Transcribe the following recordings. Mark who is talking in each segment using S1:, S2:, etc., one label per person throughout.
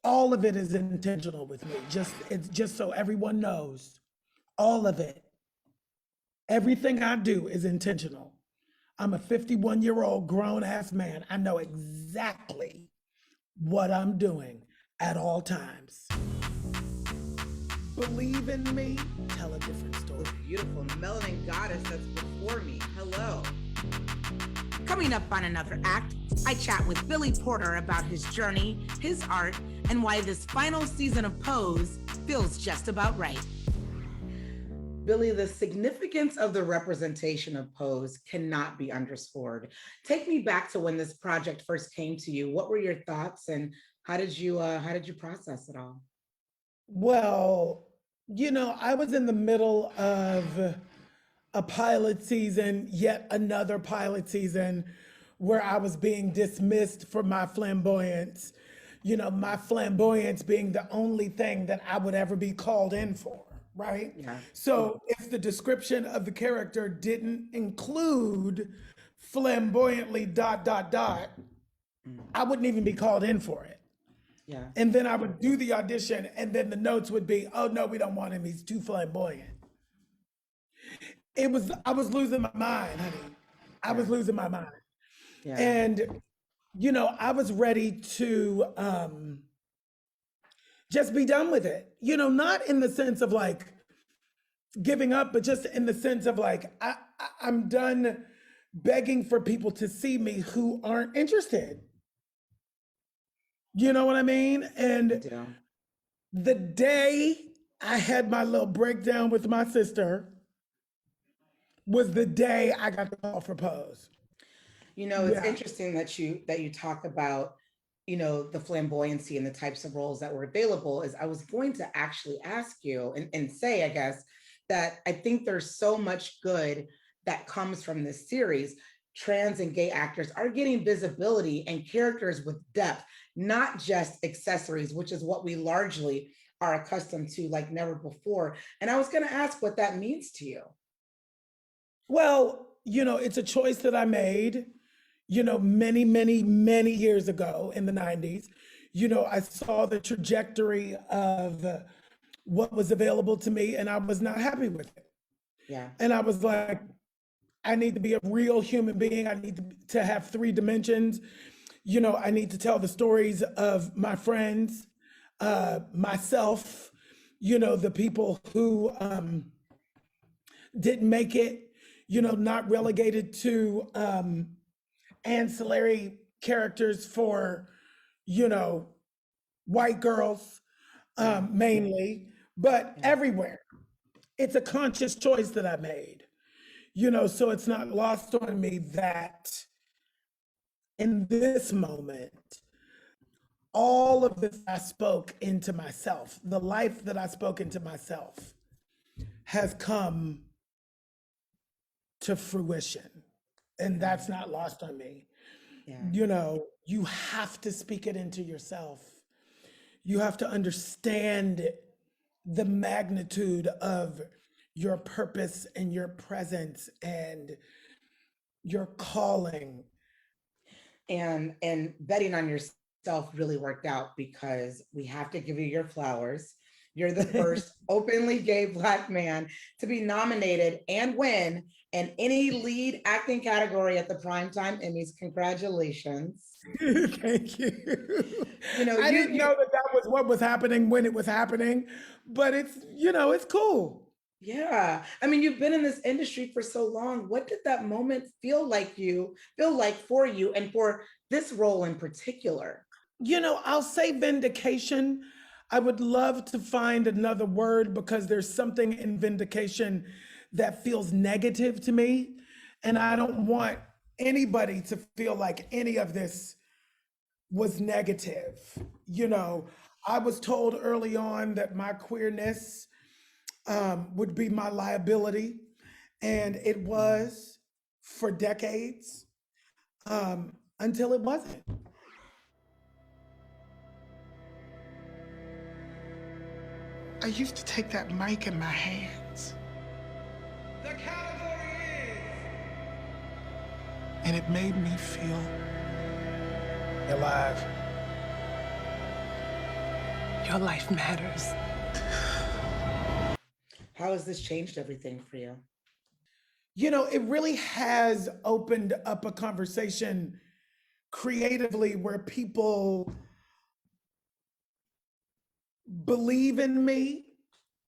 S1: All of it is intentional with me. It's just so everyone knows. All of it. Everything I do is intentional. I'm a 51-year-old grown ass man. I know exactly what I'm doing at all times. Believe in me, tell a different story.
S2: Beautiful melanin goddess that's before me. Hello.
S3: Coming up on Another Act, I chat with Billy Porter about his journey, his art, and why this final season of Pose feels just about right.
S2: Billy, the significance of the representation of Pose cannot be underscored. Take me back to when this project first came to you. What were your thoughts, and how did you process it all?
S1: Well, I was in the middle of a pilot season, yet another pilot season, where I was being dismissed for my flamboyance. My flamboyance being the only thing that I would ever be called in for, right?
S2: Yeah.
S1: So if the description of the character didn't include flamboyantly ... I wouldn't even be called in for it.
S2: Yeah.
S1: And then I would do the audition, and then the notes would be, oh no, we don't want him, he's too flamboyant. I was losing my mind, honey. I was losing my mind.
S2: Yeah.
S1: And, I was ready to just be done with it. Not in the sense of like giving up, but just in the sense of like, I'm done begging for people to see me who aren't interested. You know what I mean? And the day I had my little breakdown with my sister was the day I got the call for Pose.
S2: It's interesting that you talk about, the flamboyancy and the types of roles that were available. Is I was going to actually ask you and say, I guess, that I think there's so much good that comes from this series. Trans and gay actors are getting visibility and characters with depth, not just accessories, which is what we largely are accustomed to like never before. And I was going to ask what that means to you.
S1: Well, it's a choice that I made, many, many, many years ago in the 90s. I saw the trajectory of what was available to me, and I was not happy with it.
S2: Yeah.
S1: And I was like, I need to be a real human being. I need to have 3 dimensions. I need to tell the stories of my friends, myself, the people who didn't make it, not relegated to ancillary characters for, white girls mainly, but everywhere. It's a conscious choice that I made. So it's not lost on me that in this moment, all of this I spoke into myself, the life that I spoke into myself has come to fruition. And that's not lost on me.
S2: Yeah.
S1: You have to speak it into yourself. You have to understand the magnitude of your purpose and your presence and your calling.
S2: And betting on yourself really worked out, because we have to give you your flowers. You're the first openly gay Black man to be nominated and win in any lead acting category at the Primetime Emmys. Congratulations.
S1: Thank you. I didn't know that was what was happening when it was happening, but it's cool.
S2: Yeah. I mean, you've been in this industry for so long. What did that moment feel like for you and for this role in particular?
S1: I'll say vindication. I would love to find another word, because there's something in vindication that feels negative to me. And I don't want anybody to feel like any of this was negative. I was told early on that my queerness would be my liability. And it was for decades, until it wasn't. I used to take that mic in my hands. The category is... And it made me feel alive. Your life matters.
S2: How has this changed everything for you?
S1: You know, it really has opened up a conversation creatively where people believe in me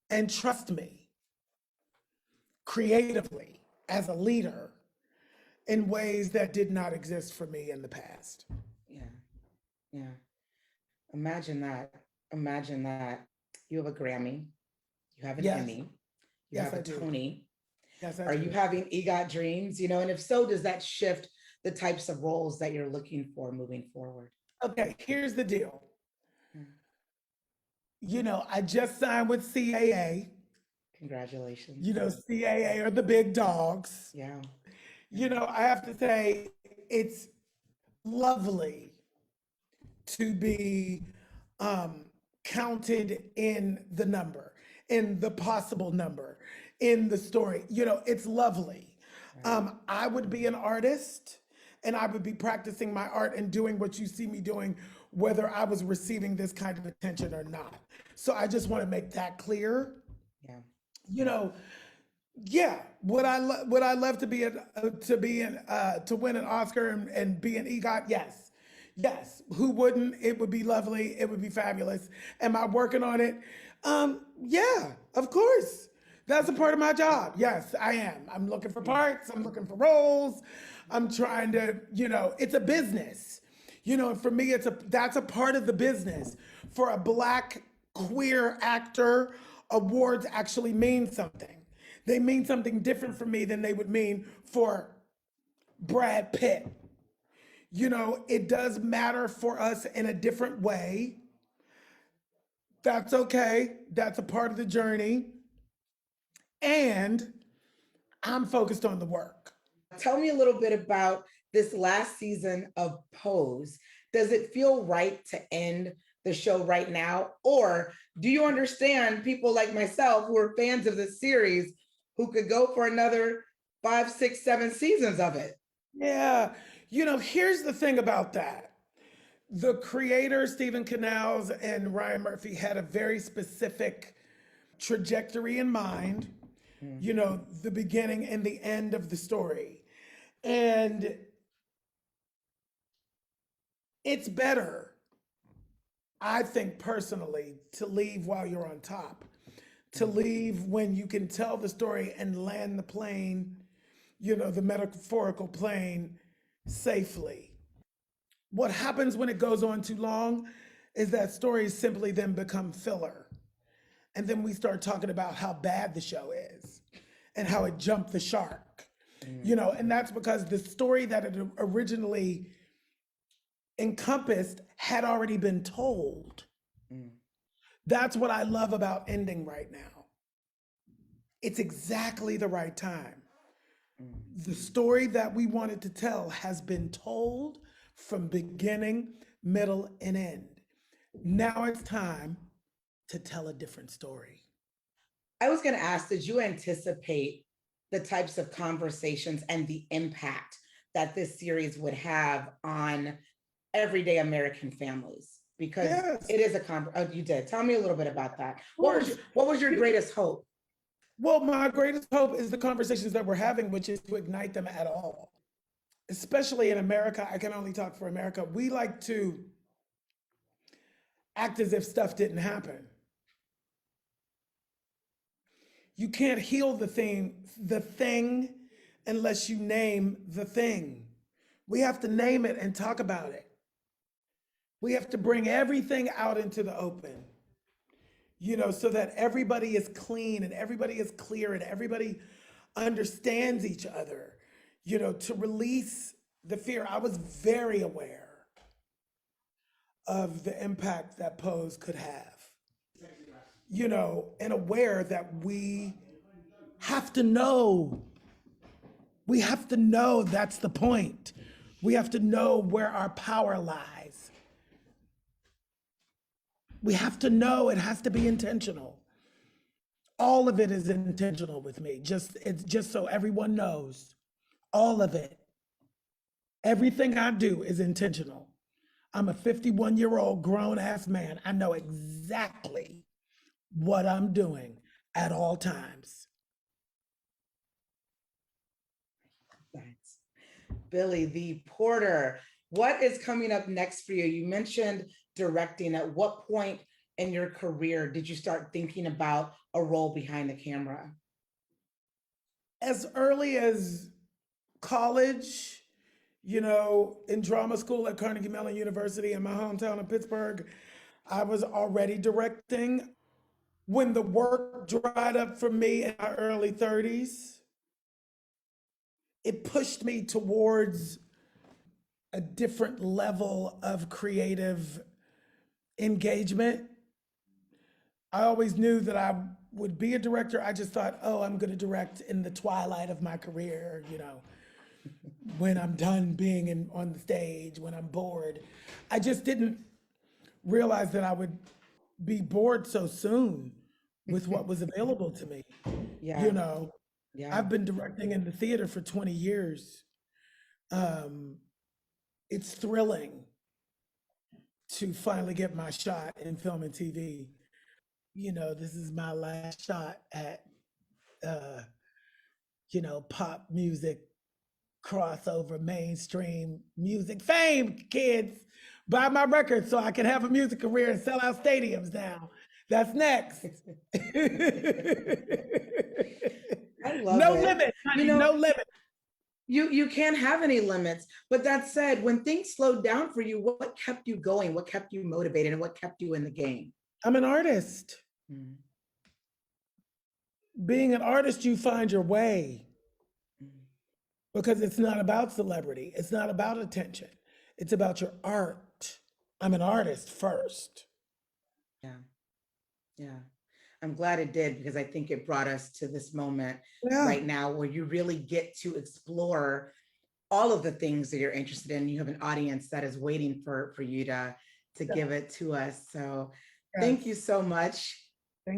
S1: and trust me creatively as a leader in ways that did not exist for me in the past.
S2: Yeah. Yeah. Imagine that. Imagine that. You have a Grammy, you have an
S1: Yes.
S2: Emmy, you
S1: Yes,
S2: have
S1: I
S2: a
S1: do.
S2: Tony.
S1: Yes, I
S2: Are
S1: do.
S2: you having EGOT dreams? And if so, does that shift the types of roles that you're looking for moving forward?
S1: Okay, here's the deal.
S2: Hmm.
S1: You know, I just signed with CAA.
S2: Congratulations.
S1: You know, CAA are the big dogs.
S2: Yeah.
S1: You know, I have to say, it's lovely to be counted in the number, in the possible number, in the story. You know, it's lovely. I would be an artist and I would be practicing my art and doing what you see me doing, whether I was receiving this kind of attention or not. So I just want to make that clear.
S2: Yeah.
S1: You know, yeah, would I love to be to win an Oscar and be an EGOT? Yes, yes. Who wouldn't? It would be lovely. It would be fabulous. Am I working on it? Yeah, of course. That's a part of my job. Yes, I am. I'm looking for parts. I'm looking for roles. I'm trying to, you know, it's a business. You know, and for me, that's a part of the business. For a Black queer actor, awards actually mean something. They mean something different for me than they would mean for Brad Pitt. You know, it does matter for us in a different way. That's okay. That's a part of the journey. And I'm focused on the work.
S2: Tell me a little bit about this last season of Pose. Does it feel right to end the show right now? Or do you understand people like myself who are fans of this series who could go for another 5, 6, 7 seasons of it?
S1: Yeah. You know, here's the thing about that. The creators, Stephen Canals and Ryan Murphy, had a very specific trajectory in mind, you know, the beginning and the end of the story. And it's better, I think personally, to leave while you're on top, to leave when you can tell the story and land the plane, you know, the metaphorical plane safely. What happens when it goes on too long is that stories simply then become filler. And then we start talking about how bad the show is and how it jumped the shark. You know, and that's because the story that it originally encompassed had already been told. That's what I love about ending right now. It's exactly the right time. The story that we wanted to tell has been told from beginning, middle, and end. Now it's time to tell a different story.
S2: I was going to ask, did you anticipate the types of conversations and the impact that this series would have on everyday American families? Because
S1: Yes.
S2: it is you did. Tell me a little bit about that. What
S1: course.
S2: was your greatest hope?
S1: Well, my greatest hope is the conversations that we're having, which is to ignite them at all. Especially in America, I can only talk for America. We like to act as if stuff didn't happen. You can't heal the thing unless you name the thing. We have to name it and talk about it. We have to bring everything out into the open, you know, so that everybody is clean and everybody is clear and everybody understands each other, you know, to release the fear. I was very aware of the impact that Pose could have, you know, and aware that we have to know. We have to know that's the point. We have to know where our power lies. We have to know it has to be intentional. All of it is intentional with me. It's just so everyone knows. All of it. Everything I do is intentional. I'm a 51-year-old grown-ass man. I know exactly what I'm doing at all times.
S2: Thanks. Billy the Porter, what is coming up next for you? You mentioned directing. At what point in your career did you start thinking about a role behind the camera?
S1: As early as college, in drama school at Carnegie Mellon University in my hometown of Pittsburgh, I was already directing. When the work dried up for me in my early 30s, it pushed me towards a different level of creative engagement. I always knew that I would be a director. I just thought, oh, I'm going to direct in the twilight of my career, when I'm done being on the stage, when I'm bored. I just didn't realize that I would be bored so soon with what was available to me.
S2: Yeah.
S1: I've been directing in the theater for 20 years. It's thrilling to finally get my shot in film and TV. This is my last shot at, pop music, crossover, mainstream music fame, kids. Buy my records so I can have a music career and sell out stadiums now. That's next.
S2: I love
S1: no
S2: it.
S1: limit, honey, no limit.
S2: You can't have any limits. But that said, when things slowed down for you, what kept you going? What kept you motivated, and what kept you in the game?
S1: I'm an artist.
S2: Mm.
S1: Being an artist, you find your way. Because it's not about celebrity. It's not about attention. It's about your art. I'm an artist first.
S2: Yeah. I'm glad it did, because I think it brought us to this moment
S1: Yeah.
S2: right now where you really get to explore all of the things that you're interested in. You have an audience that is waiting for you to give it to us. So thank you so much,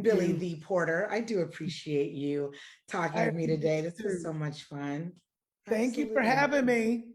S2: Billy the Porter. I do appreciate you talking with me today. This was so much fun.
S1: Thank you for having me.